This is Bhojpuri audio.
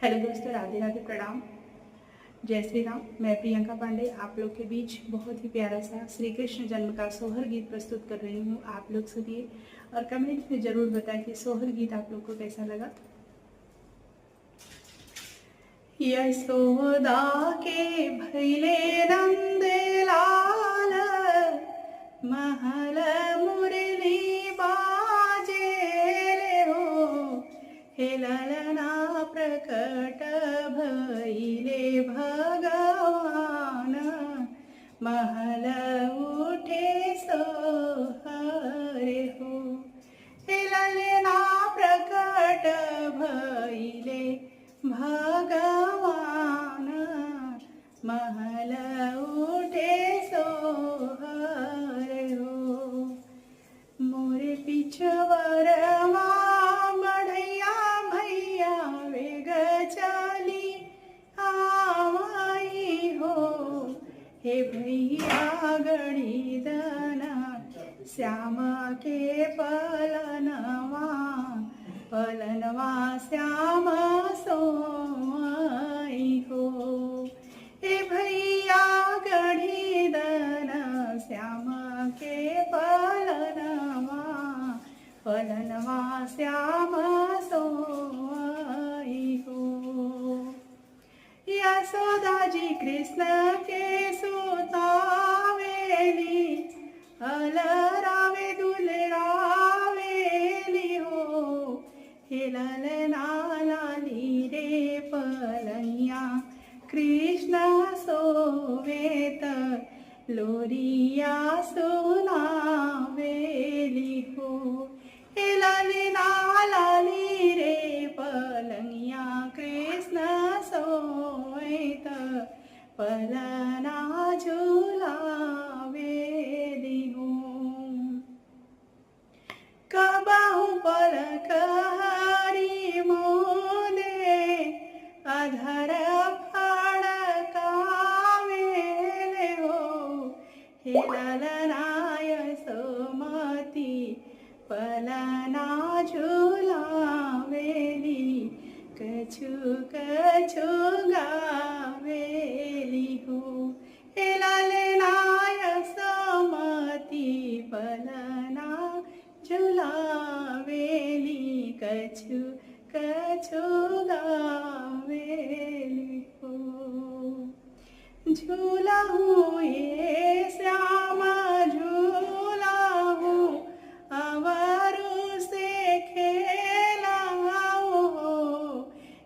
हेलो दोस्तों, राधे राधे, प्रणाम, जय श्री राम। मैं प्रियंका पांडे आप लोग के बीच बहुत ही प्यारा सा श्री कृष्ण जन्म का सोहर गीत प्रस्तुत कर रही हूँ। आप लोग सुनिए और कमेंट में ज़रूर बताएं कि सोहर गीत आप लोग को कैसा लगा। यशोदा के भैले नंद लाल, महल मुरली बाजेले हो। हे ललना प्रकट भैले भगवान, महल उठे सोहरे हो। हे ललना प्रकट भैले भगवान, महल उठे सोहरे हो। मोरे पिछवर बढ़ैया भैया वेग चली आई हो। हे भैया गड़ी दना श्याम के पलनवा, पलनवा श्याम सोई हो। हे भैया गढ़ी दना श्याम के पलनवा, पलनवा श्याम सोई हो। यशोदा जी कृष्ण के सुतावेली, अलरावे दुलरावेली हो। हे ललना लाली रे पलनिया, कृष्ण सोवेत लोरिया सुनावेली हो। हे ललना लाली रे पलनिया, कृष्ण सोवेत पलना झुलावेली हो। कबहु पलक हरि मोदे, अधर फड़कावेले हो। हे ललना यशोमती पलना झुलावेली, कछु कछु गावेली हो। हे ललना यशोमती पलना झुलावेली, कछु कछु गावेली हो।